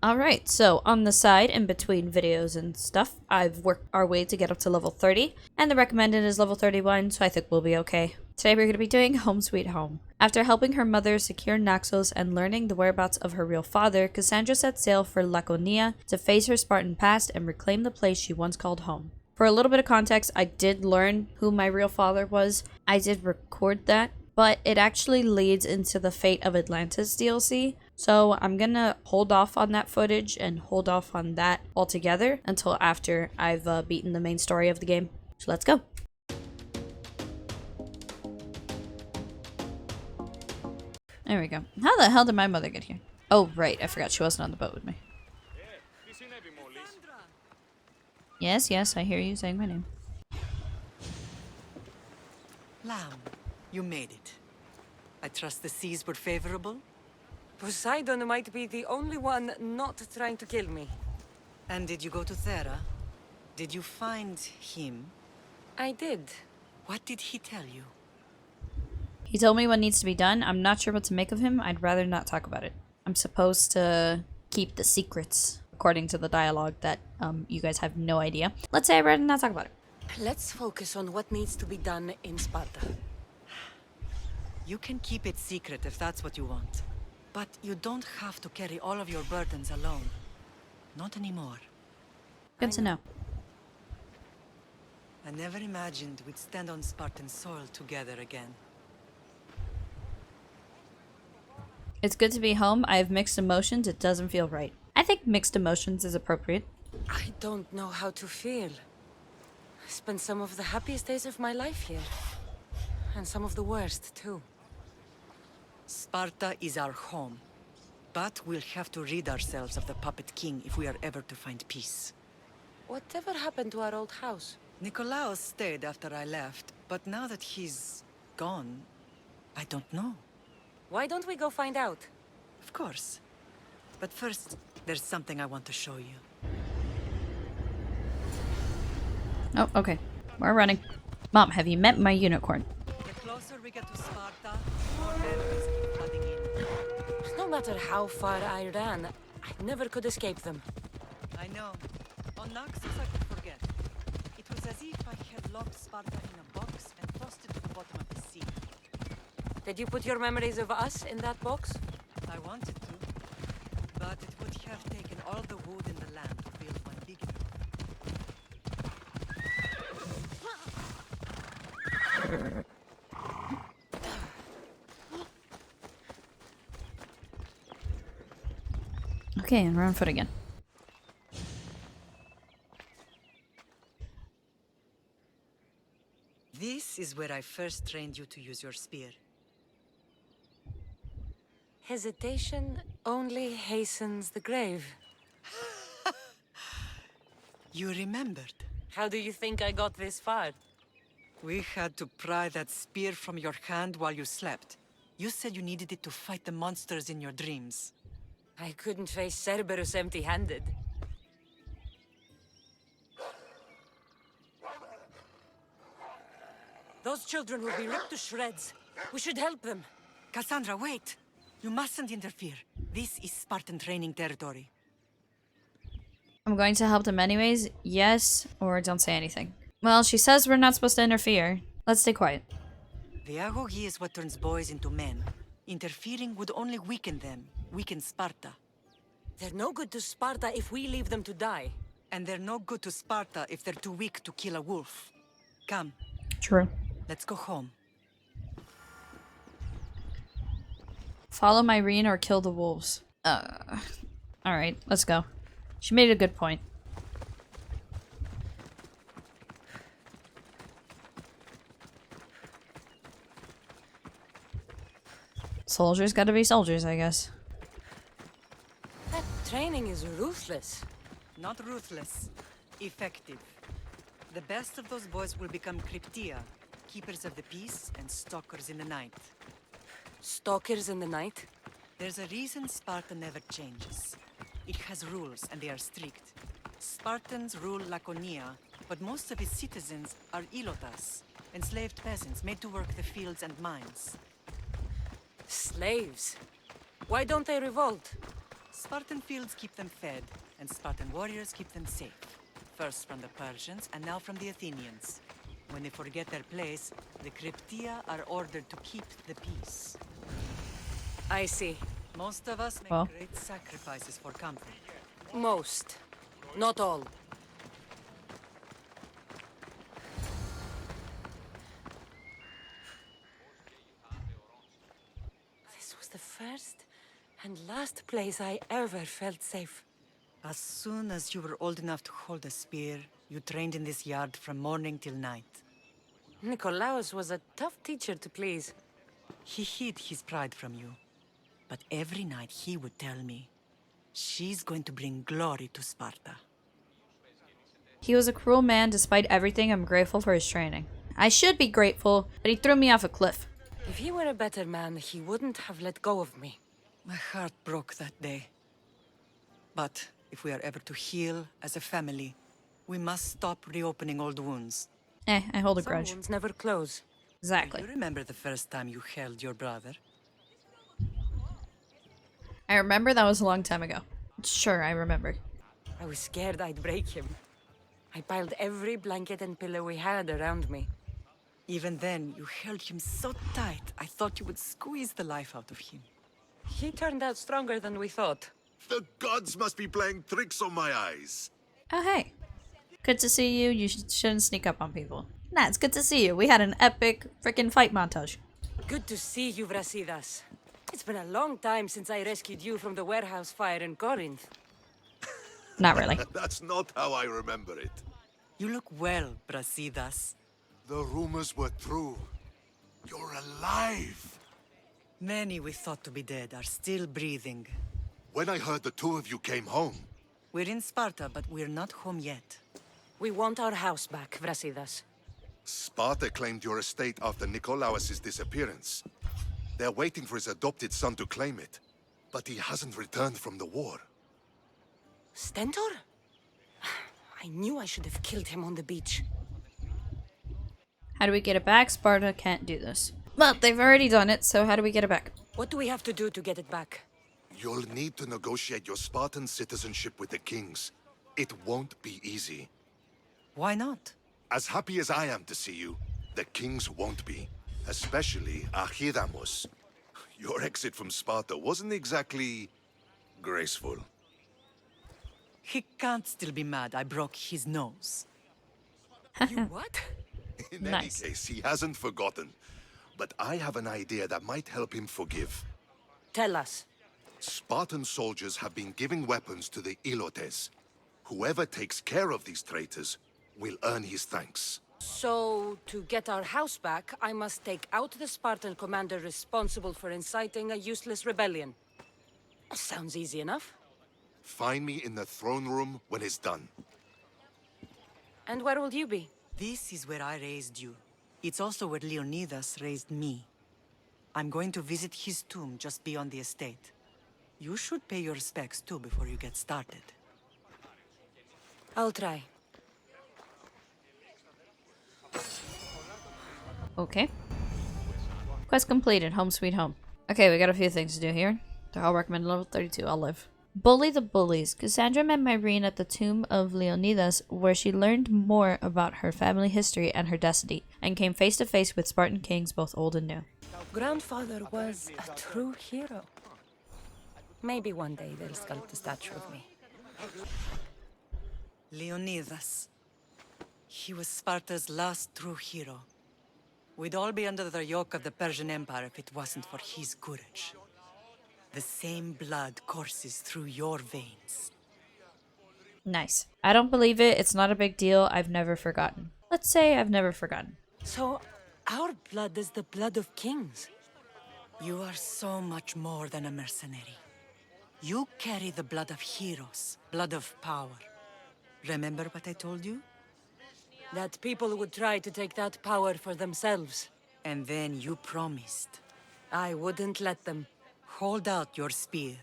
Alright, so on the side, in between videos and stuff, I've worked our way to get up to level 30, and the recommended is level 31, so I think we'll be okay. Today we're going to be doing Home Sweet Home. After helping her mother secure Naxos and learning the whereabouts of her real father, Cassandra set sail for Lakonia to face her Spartan past and reclaim the place she once called home. For a little bit of context, I did learn who my real father was. I did record that, but it actually leads into the Fate of Atlantis DLC. So I'm gonna hold off on that footage and hold off on that altogether until after I've beaten the main story of the game. So let's go. There we go. How the hell did my mother get here? Oh, right. I forgot she wasn't on the boat with me. Yes, I hear you saying my name. Lamb, you made it. I trust the seas were favorable? Poseidon might be the only one not trying to kill me. And did you go to Thera? Did you find him? I did. What did he tell you? He told me what needs to be done. I'm not sure what to make of him. I'd rather not talk about it. I'm supposed to keep the secrets, according to the dialogue that you guys have no idea. Let's say I'd rather not talk about it. Let's focus on what needs to be done in Sparta. You can keep it secret if that's what you want. But you don't have to carry all of your burdens alone. Not anymore. Good to know. I never imagined we'd stand on Spartan soil together again. It's good to be home. I have mixed emotions. It doesn't feel right. I think mixed emotions is appropriate. I don't know how to feel. I spent some of the happiest days of my life here. And some of the worst, too. Sparta is our home. But we'll have to rid ourselves of the puppet king if we are ever to find peace. Whatever happened to our old house? Nikolaos stayed after I left, but now that he's gone, I don't know. Why don't we go find out? Of course. But first, there's something I want to show you. Oh, okay. We're running. Mom, have you met my unicorn? The closer we get to Sparta, the more enemies keep flooding in. No matter how far I ran, I never could escape them. I know. On Naxos I could forget. It was as if I had locked Sparta in a box and tossed it to the bottom of the sea. Did you put your memories of us in that box? I wanted to, but it would have taken all the wood in the land to build one big enough. Okay, and we're on foot again. This is where I first trained you to use your spear. Hesitation only hastens the grave. You remembered. How do you think I got this far? We had to pry that spear from your hand while you slept. You said you needed it to fight the monsters in your dreams. I couldn't face Cerberus empty-handed. Those children will be ripped to shreds. We should help them. Cassandra, wait! You mustn't interfere. This is Spartan training territory. I'm going to help them anyways. Yes, or don't say anything. Well, she says we're not supposed to interfere. Let's stay quiet. The agogi is what turns boys into men. Interfering would only weaken them, weaken Sparta. They're no good to Sparta if we leave them to die. And they're no good to Sparta if they're too weak to kill a wolf. Come, True. let's go home. Follow Myrene or kill the wolves. Alright, let's go. She made a good point. Soldiers gotta be soldiers, I guess. That training is ruthless. Not ruthless, effective. The best of those boys will become Cryptia, keepers of the peace and stalkers in the night. Stalkers in the night? There's a reason Sparta never changes. It has rules, and they are strict. Spartans rule Lakonia, but most of its citizens are ilotas, enslaved peasants made to work the fields and mines. Slaves? Why don't they revolt? Spartan fields keep them fed, and Spartan warriors keep them safe. First from the Persians, and now from the Athenians. When they forget their place, the Cryptia are ordered to keep the peace. I see. Most of us make Well. great sacrifices for comfort. Most. Not all. This was the first and last place I ever felt safe. As soon as you were old enough to hold a spear, you trained in this yard from morning till night. Nikolaos was a tough teacher to please. He hid his pride from you. But every night he would tell me, she's going to bring glory to Sparta. He was a cruel man. Despite everything, I'm grateful for his training. I should be grateful, but he threw me off a cliff. If he were a better man, he wouldn't have let go of me. My heart broke that day. But if we are ever to heal as a family, we must stop reopening old wounds. I hold a Some grudge. wounds never close. Exactly. You remember the first time you held your brother? I remember that was a long time ago. Sure, I remember. I was scared I'd break him. I piled every blanket and pillow we had around me. Even then, you held him so tight, I thought you would squeeze the life out of him. He turned out stronger than we thought. The gods must be playing tricks on my eyes. Oh, hey. Good to see you. You shouldn't sneak up on people. Nah, it's good to see you. We had an epic freaking fight montage. Good to see you, Brasidas. It's been a long time since I rescued you from the warehouse fire in Corinth. Not really. That's not how I remember it. You look well, Brasidas. The rumors were true. You're alive. Many we thought to be dead are still breathing. When I heard the two of you came home, We're in Sparta, but we're not home yet. We want our house back, Brasidas. Sparta claimed your estate after Nikolaos' disappearance. They're waiting for his adopted son to claim it, but he hasn't returned from the war. Stentor? I knew I should have killed him on the beach. How do we get it back? Sparta can't do this. Well, they've already done it, so how do we get it back? What do we have to do to get it back? You'll need to negotiate your Spartan citizenship with the kings. It won't be easy. Why not? As happy as I am to see you, the kings won't be. Especially Archidamos. Your exit from Sparta wasn't exactly graceful. He can't still be mad I broke his nose. You what? In Nice. any case, he hasn't forgotten. But I have an idea that might help him forgive. Tell us. Spartan soldiers have been giving weapons to the Ilotes. Whoever takes care of these traitors will earn his thanks. So, to get our house back, I must take out the Spartan commander responsible for inciting a useless rebellion. Sounds easy enough. Find me in the throne room when it's done. And where will you be? This is where I raised you. It's also where Leonidas raised me. I'm going to visit his tomb just beyond the estate. You should pay your respects too before you get started. I'll try. Okay. Quest completed. Home sweet home. Okay, we got a few things to do here. They're all recommended level 32. I'll live. Bully the bullies. Cassandra met Myrene at the tomb of Leonidas, where she learned more about her family history and her destiny, and came face to face with Spartan kings, both old and new. Grandfather was a true hero. Maybe one day they'll sculpt a statue of me. Leonidas. He was Sparta's last true hero. We'd all be under the yoke of the Persian Empire if it wasn't for his courage. The same blood courses through your veins. Nice. I don't believe it. It's not a big deal. I've never forgotten. Let's say I've never forgotten. So, our blood is the blood of kings. You are so much more than a mercenary. You carry the blood of heroes, blood of power. Remember what I told you? That people would try to take that power for themselves. And then you promised. I wouldn't let them. Hold out your spear.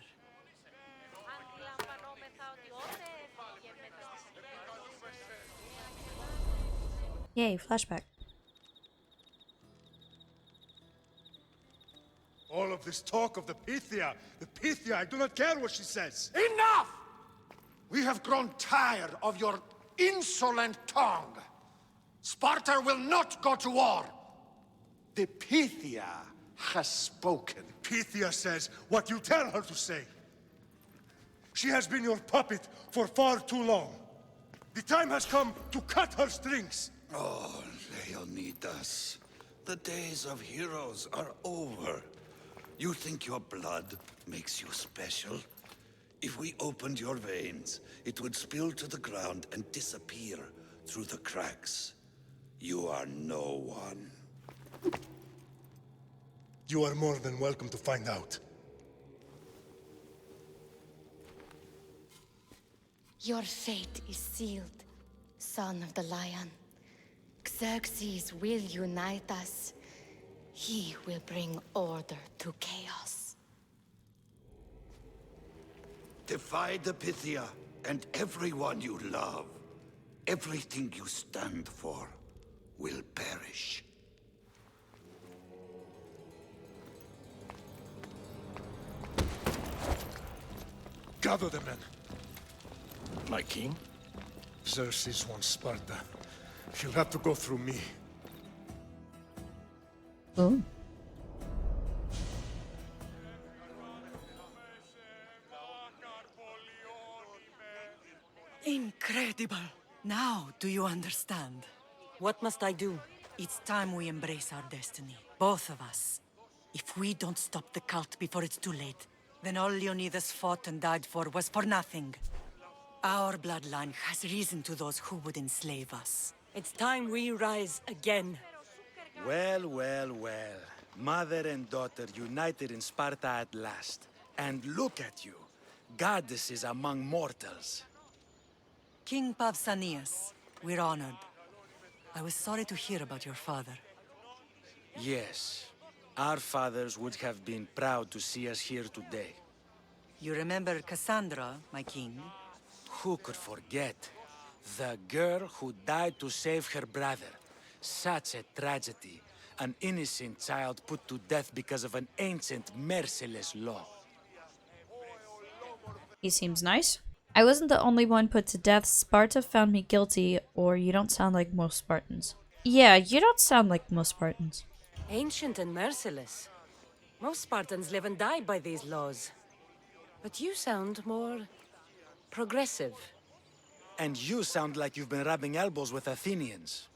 Yay, flashback. All of this talk of the Pythia. The Pythia, I do not care what she says. Enough! We have grown tired of your insolent tongue. Sparta will not go to war. The Pythia has spoken. Pythia says what you tell her to say. She has been your puppet for far too long. The time has come to cut her strings. Oh, Leonidas. The days of heroes are over. You think your blood makes you special? If we opened your veins, it would spill to the ground and disappear through the cracks. You are no one. You are more than welcome to find out. Your fate is sealed, son of the lion. Xerxes will unite us. He will bring order to chaos. Defy the Pythia and everyone you love. Everything you stand for will perish. Gather the men. My king? Xerxes wants Sparta. He'll have to go through me. Oh. Incredible! Now do you understand? What must I do? It's time we embrace our destiny. Both of us. If we don't stop the cult before it's too late, then all Leonidas fought and died for was for nothing. Our bloodline has risen to those who would enslave us. It's time we rise again. Well, well, well. Mother and daughter united in Sparta at last. And look at you. Goddesses among mortals. King Pausanias, we're honored. I was sorry to hear about your father. Yes. Our fathers would have been proud to see us here today. You remember Cassandra, my king? Who could forget? The girl who died to save her brother. Such a tragedy. An innocent child put to death because of an ancient, merciless law. He seems nice. I wasn't the only one put to death. Sparta found me guilty, or you don't sound like most Spartans. Yeah, you don't sound like most Spartans. Ancient and merciless. Most Spartans live and die by these laws. But you sound more progressive. And you sound like you've been rubbing elbows with Athenians.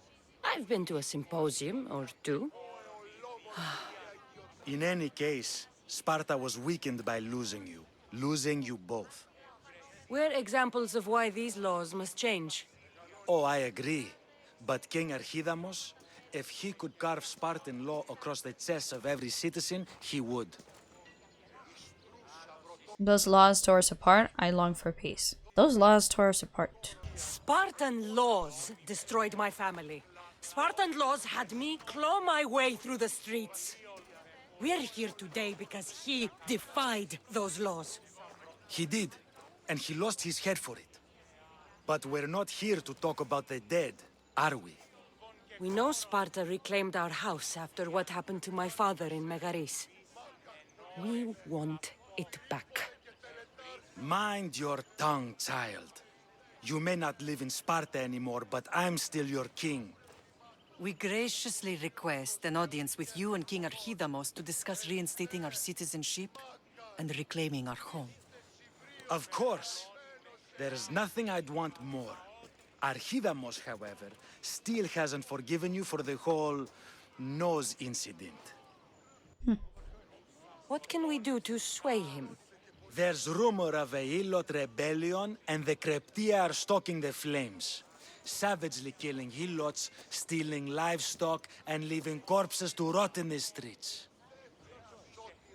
I've been to a symposium or two. In any case, Sparta was weakened by losing you. Losing you both. We're examples of why these laws must change. Oh, I agree. But King Archidamos, if he could carve Spartan law across the chests of every citizen, he would. Those laws tore us apart. I long for peace. Those laws tore us apart. Spartan laws destroyed my family. Spartan laws had me claw my way through the streets. We're here today because he defied those laws. He did, and he lost his head for it. But we're not here to talk about the dead, are we? We know Sparta reclaimed our house after what happened to my father in Megaris. We want it back. Mind your tongue, child. You may not live in Sparta anymore, but I'm still your king. We graciously request an audience with you and King Archidamos to discuss reinstating our citizenship and reclaiming our home. Of course. There's nothing I'd want more. Archidamos, however, still hasn't forgiven you for the whole nose incident. What can we do to sway him? There's rumor of a Hilot rebellion, and the Kreptia are stoking the flames. Savagely killing Hilots, stealing livestock, and leaving corpses to rot in the streets.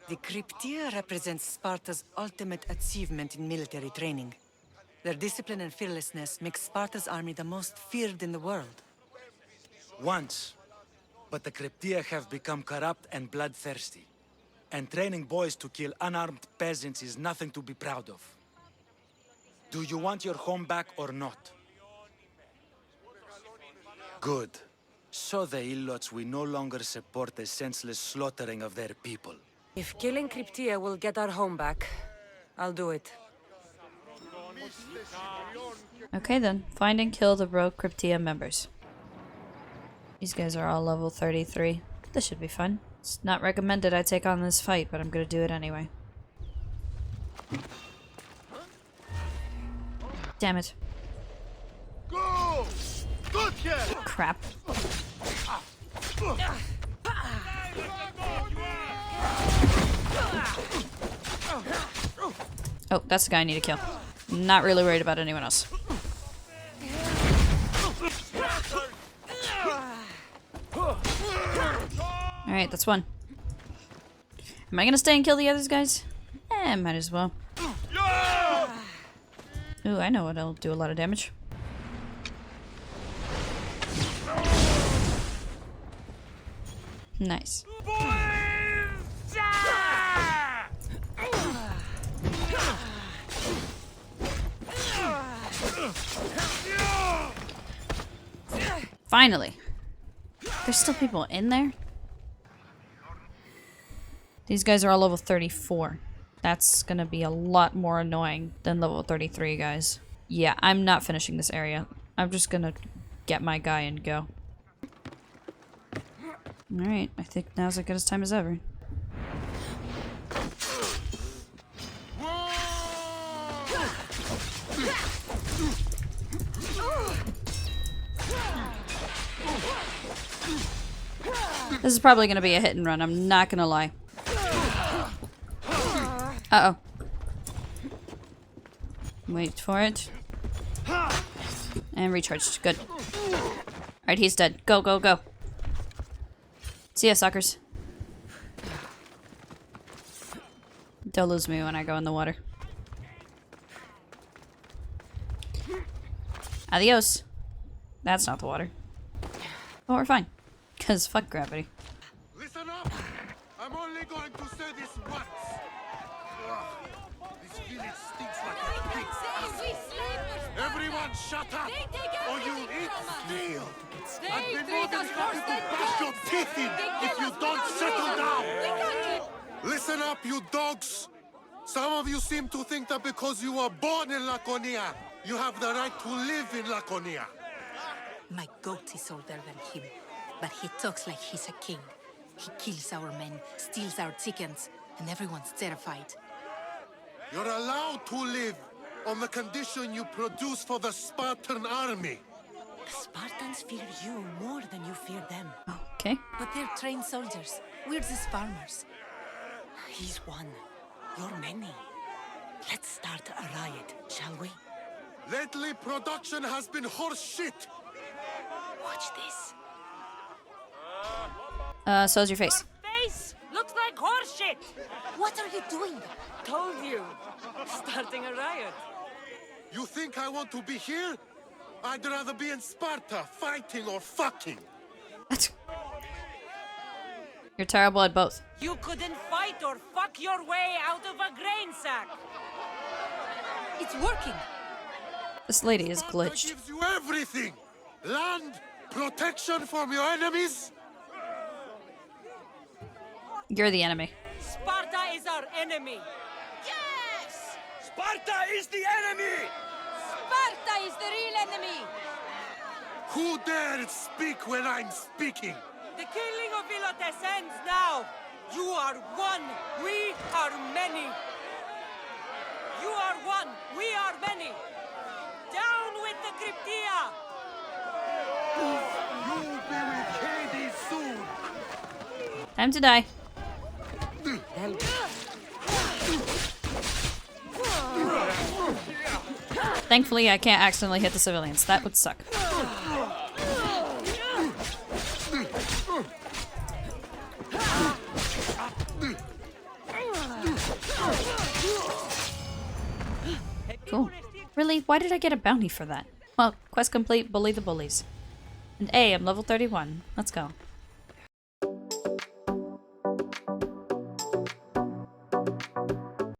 The Cryptia represents Sparta's ultimate achievement in military training. Their discipline and fearlessness make Sparta's army the most feared in the world. Once. But the Cryptia have become corrupt and bloodthirsty. And training boys to kill unarmed peasants is nothing to be proud of. Do you want your home back or not? Good. So the Ilots will no longer support the senseless slaughtering of their people. If killing Cryptia will get our home back, I'll do it. Okay then, find and kill the rogue Cryptia members. These guys are all level 33. This should be fun. It's not recommended I take on this fight, but I'm gonna do it anyway. Damn it. Go! Good here! Crap. Oh, that's the guy I need to kill. Not really worried about anyone else. Alright, that's one. Am I gonna stay and kill the others guys? Might as well. Ooh, I know what'll do a lot of damage. Nice. Finally. There's still people in there? These guys are all level 34. That's gonna be a lot more annoying than level 33 guys. Yeah, I'm not finishing this area. I'm just gonna get my guy and go. Alright, I think now's as good a time as ever. This is probably gonna be a hit and run, I'm not gonna lie. Uh-oh. Wait for it. And recharged. Good. Alright, he's dead. Go, go, go. See ya, suckers. Don't lose me when I go in the water. Adios. That's not the water. But we're fine. Because fuck gravity. Listen up! I'm only going to say this once. This village stinks like a pig's ass. Everyone shut up! Or you'll eat snail! I'd be more than happy to bash your teeth in if you don't settle down! Listen up, you dogs! Some of you seem to think that because you were born in Lakonia, you have the right to live in Lakonia. My goat is older than him, but he talks like he's a king. He kills our men, steals our chickens, and everyone's terrified. You're allowed to live on the condition you produce for the Spartan army. The Spartans fear you more than you fear them. Okay. But they're trained soldiers. We're just farmers. He's one. You're many. Let's start a riot, shall we? Lately, production has been horse shit. Watch this. So's your face. Face looks like horseshit. What are you doing? Told you. Starting a riot. You think I want to be here? I'd rather be in Sparta, fighting or fucking. You're terrible at both. You couldn't fight or fuck your way out of a grain sack. It's working. This lady is Sparta glitched. gives you everything. Land, protection from your enemies. You're the enemy. Sparta is our enemy. Yes! Sparta is the enemy! Sparta is the real enemy! Who dared speak when I'm speaking? The killing of Ilotes ends now. You are one, we are many. You are one, we are many. Down with the Cryptia! You'll be with Hades soon. Time to die. Thankfully, I can't accidentally hit the civilians. That would suck. Cool. Really? Why did I get a bounty for that? Well, quest complete, bully the bullies. And hey, I'm level 31. Let's go.